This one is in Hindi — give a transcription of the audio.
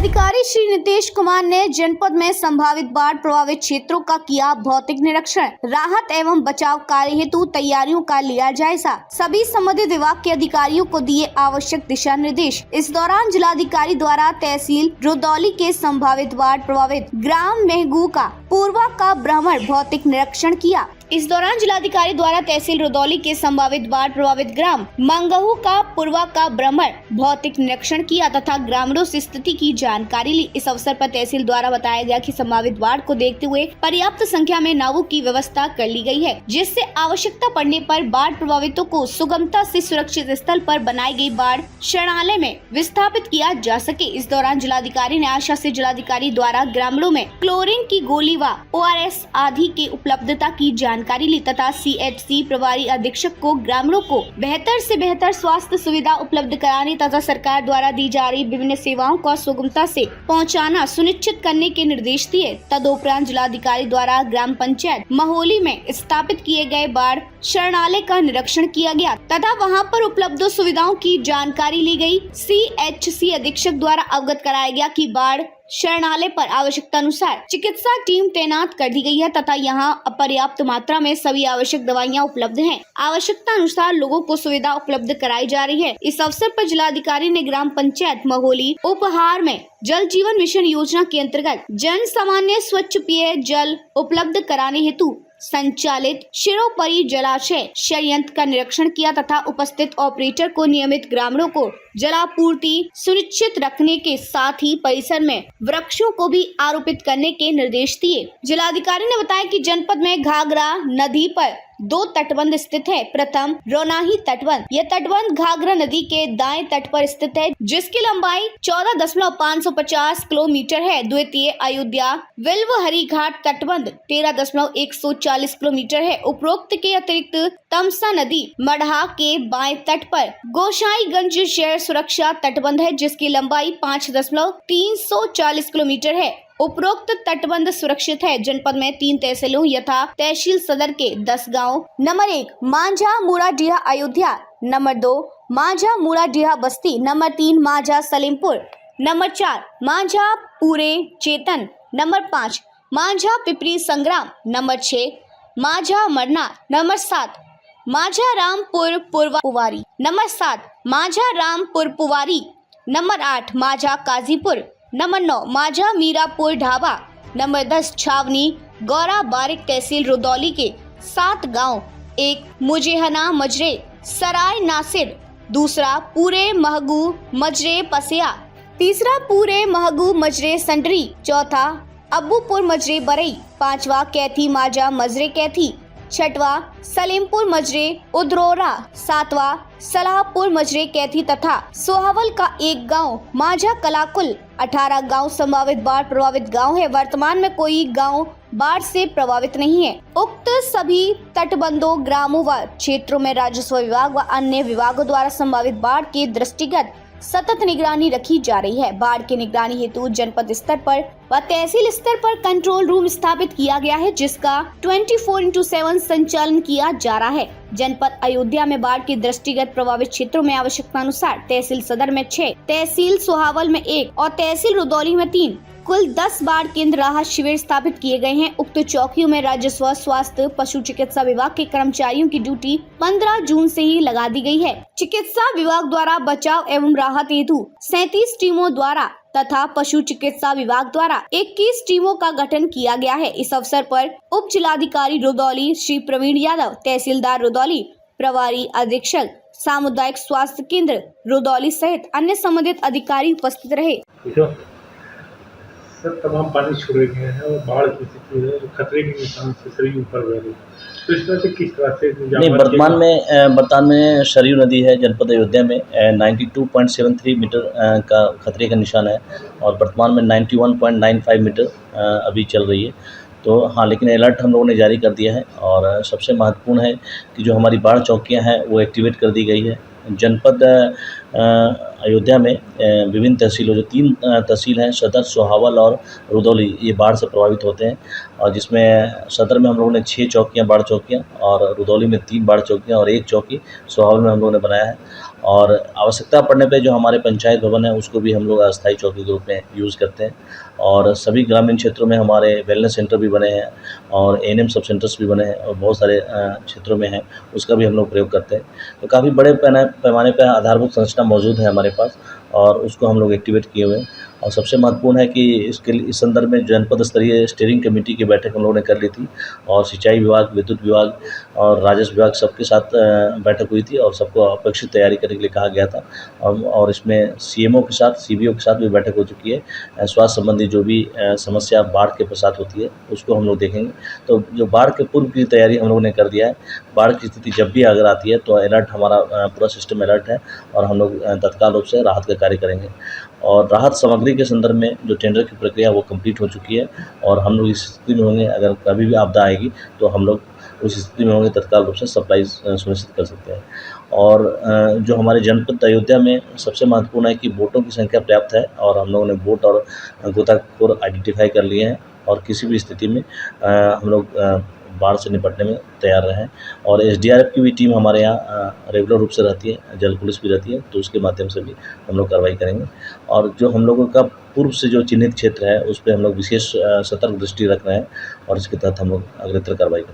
जिलाधिकारी श्री नीतीश कुमार ने जनपद में संभावित बाढ़ प्रभावित क्षेत्रों का किया भौतिक निरीक्षण। राहत एवं बचाव कार्य हेतु तैयारियों का लिया जायजा। सभी संबंधित विभाग के अधिकारियों को दिए आवश्यक दिशा निर्देश। इस दौरान जिलाधिकारी द्वारा तहसील रुदौली के संभावित बाढ़ प्रभावित ग्राम मेहगू का पूर्वा का भ्रमण भौतिक निरीक्षण किया। इस दौरान जिलाधिकारी द्वारा तहसील रुदौली के संभावित बाढ़ प्रभावित ग्राम मंगहू का पूर्वा का भ्रमण भौतिक निरीक्षण किया तथा ग्रामीणों से स्थिति की जानकारी ली। इस अवसर पर तहसील द्वारा बताया गया कि संभावित बाढ़ को देखते हुए पर्याप्त संख्या में नावों की व्यवस्था कर ली गई है, जिससे आवश्यकता पड़ने पर बाढ़ प्रभावितों को सुगमता से सुरक्षित स्थल पर बनाई गई बाढ़ शरणालय में विस्थापित किया जा सके। इस दौरान जिलाधिकारी ने आशा से जिलाधिकारी द्वारा ग्रामीणों में क्लोरीन की गोली व ORS आदि की उपलब्धता की जानकारी ली तथा CHC प्रभारी अधीक्षक को ग्रामीणों को बेहतर से बेहतर स्वास्थ्य सुविधा उपलब्ध कराने तथा सरकार द्वारा दी जा रही विभिन्न सेवाओं को सुगमता से पहुंचाना सुनिश्चित करने के निर्देश दिए। तदुपरांत जिलाधिकारी द्वारा ग्राम पंचायत महोली में स्थापित किए गए बाढ़ शरणालय का निरीक्षण किया गया तथा वहां पर उपलब्ध सुविधाओं की जानकारी ली गई। CHC अधीक्षक द्वारा अवगत कराया गया कि बाढ़ शरणालय पर आवश्यकता अनुसार चिकित्सा टीम तैनात कर दी गई है तथा यहां पर्याप्त मात्रा में सभी आवश्यक दवाइयां उपलब्ध हैं। आवश्यकता अनुसार लोगों को सुविधा उपलब्ध कराई जा रही है। इस अवसर पर जिलाधिकारी ने ग्राम पंचायत महोली उपहार में जल जीवन मिशन योजना के अंतर्गत जन सामान्य स्वच्छ पेय जल उपलब्ध कराने हेतु संचालित शिरोपरी जलाशय संयंत्र का निरीक्षण किया तथा उपस्थित ऑपरेटर को नियमित ग्रामीणों को जलापूर्ति सुनिश्चित रखने के साथ ही परिसर में वृक्षों को भी आरोपित करने के निर्देश दिए। जिलाधिकारी ने बताया कि जनपद में घाघरा नदी पर 2 तटबंध स्थित है। प्रथम रोनाही तटबंध, यह तटबंध घाघरा नदी के दाएं तट पर स्थित है, जिसकी लंबाई 14.550 किलोमीटर है। द्वितीय अयोध्या विल्वहरी घाट तटबंध 13.140 किलोमीटर है। उपरोक्त के अतिरिक्त तमसा नदी मढ़ा के बाएं तट पर गोसाईगंज शहर सुरक्षा तटबंध है, जिसकी लंबाई 5.340 किलोमीटर है। उपरोक्त तटबंध सुरक्षित है। जनपद में 3 तहसीलों यथा तहसील सदर के 10 गांव, नंबर 1 मांझा मुराडीहा अयोध्या, नंबर 2 मांझा मुराडीहा बस्ती, नंबर 3 मांझा सलीमपुर, नंबर 4 मांझा पूरे चेतन, नंबर 5 मांझा पिपरी संग्राम, नंबर 6 मांझा मरना, नंबर 7 मांझा रामपुर पूर्वा पुवारी, नंबर 7 मांझा रामपुर पुवारी, नंबर 8 मांझा काजीपुर, नंबर 9 मांझा मीरापुर ढाबा, नंबर 10 छावनी गौरा बारिक तहसील रुदौली के 7 गांव, 1 मुजेहना मजरे सराय नासिर, दूसरा पूरे महगू मजरे पसिया, तीसरा पूरे महगू मजरे संडरी, चौथा अब्बूपुर मजरे बरई, 5वां कैथी मांझा मजरे कैथी, 6वां सलीमपुर मजरे उद्रोरा, 7वां सलाहपुर मजरे कैथी तथा सोहावल का 1 गांव मांझा कलाकुल। 18 गांव संभावित बाढ़ प्रभावित गांव है। वर्तमान में कोई गांव बाढ़ से प्रभावित नहीं है। उक्त सभी तटबंधों ग्रामों व क्षेत्रों में राजस्व विभाग व अन्य विभागों द्वारा संभावित बाढ़ के दृष्टिगत सतत निगरानी रखी जा रही है। बाढ़ की निगरानी हेतु जनपद स्तर पर व तहसील स्तर पर कंट्रोल रूम स्थापित किया गया है, जिसका 24/7 संचालन किया जा रहा है। जनपद अयोध्या में बाढ़ की दृष्टिगत प्रभावित क्षेत्रों में आवश्यकता अनुसार तहसील सदर में 6, तहसील सोहावल में 1 और तहसील रुदौली में 3 कुल 10 बाढ़ केंद्र राहत शिविर स्थापित किए गए हैं। उक्त चौकियों में राजस्व, स्वास्थ्य, पशु चिकित्सा विभाग के कर्मचारियों की ड्यूटी 15 जून से ही लगा दी गई है। चिकित्सा विभाग द्वारा बचाव एवं राहत हेतु 37 टीमों द्वारा तथा पशु चिकित्सा विभाग द्वारा 21 टीमों का गठन किया गया है। इस अवसर पर उप जिलाधिकारी रुदौली श्री प्रवीण यादव, तहसीलदार रुदौली, प्रभारी अधीक्षक सामुदायिक स्वास्थ्य केंद्र रुदौली सहित अन्य संबंधित अधिकारी उपस्थित रहे। सर, तमाम पानी छोड़े गए हैं और बाढ़ की स्थिति है, खतरे के निशान से सरयू ऊपर बह रही है, तो इसमें से किस तरह से नहीं, वर्तमान में सरयू नदी है जनपद अयोध्या में 92.73 मीटर का खतरे का निशान है और वर्तमान में 91.95 मीटर अभी चल रही है। तो हाँ, लेकिन अलर्ट हम लोगों ने जारी कर दिया है और सबसे महत्वपूर्ण है कि जो हमारी बाढ़ चौकियाँ हैं वो एक्टिवेट कर दी गई है। जनपद अयोध्या में विभिन्न तहसीलों जो 3 तहसील हैं सदर, सोहावल और रुदौली, ये बाढ़ से प्रभावित होते हैं। और जिसमें सदर में हम लोगों ने 6 चौकियाँ बाढ़ चौकियाँ और रुदौली में 3 बाढ़ चौकियाँ और 1 चौकी सोहावल में हम लोगों ने बनाया है। और आवश्यकता पड़ने पे जो हमारे पंचायत भवन है उसको भी हम लोग अस्थायी चौकी के रूप में यूज़ करते हैं। और सभी ग्रामीण क्षेत्रों में हमारे वेलनेस सेंटर भी बने हैं और एएनएम सब सेंटर्स भी बने हैं और बहुत सारे क्षेत्रों में हैं, उसका भी हम लोग प्रयोग करते हैं। तो काफ़ी बड़े पैमाने पे आधारभूत संरचना मौजूद है हमारे पास और उसको हम लोग एक्टिवेट किए हुए हैं। और सबसे महत्वपूर्ण है कि इस संदर्भ में जनपद स्तरीय स्टीयरिंग कमेटी की बैठक हम लोगों ने कर ली थी और सिंचाई विभाग, विद्युत विभाग और राजस्व विभाग सबके साथ बैठक हुई थी और सबको अपेक्षित तैयारी करने के लिए कहा गया था। और इसमें सीएमओ के साथ, सीबीओ के साथ भी बैठक हो चुकी है। स्वास्थ्य संबंधी जो भी समस्या बाढ़ के पश्चात होती है उसको हम लोग देखेंगे। तो जो बाढ़ के पूर्व की तैयारी हम लोगों ने कर दिया है। बाढ़ की स्थिति जब भी अगर आती है तो अलर्ट, हमारा पूरा सिस्टम अलर्ट है और हम लोग तत्काल रूप से राहत का कार्य करेंगे। और राहत सामग्री के संदर्भ में जो टेंडर की प्रक्रिया वो कंप्लीट हो चुकी है और हम लोग इस स्थिति में होंगे, अगर कभी भी आपदा आएगी तो हम लोग उस स्थिति में होंगे, तत्काल रूप से सप्लाई सुनिश्चित कर सकते हैं। और जो हमारे जनपद अयोध्या में सबसे महत्वपूर्ण है कि बोटों की संख्या पर्याप्त है और हम लोगों ने बोट और गोताखोर आइडेंटिफाई कर लिए हैं और किसी भी स्थिति में हम लोग बाढ़ से निपटने में तैयार रहें। और एसडीआरएफ की भी टीम हमारे यहाँ रेगुलर रूप से रहती है, जल पुलिस भी रहती है, तो उसके माध्यम से भी हम लोग कार्रवाई करेंगे। और जो हम लोगों का पूर्व से जो चिन्हित क्षेत्र है उस पे हम लोग विशेष सतर्क दृष्टि रख रहे हैं और इसके तहत हम लोग अग्रतर कार्रवाई करेंगे।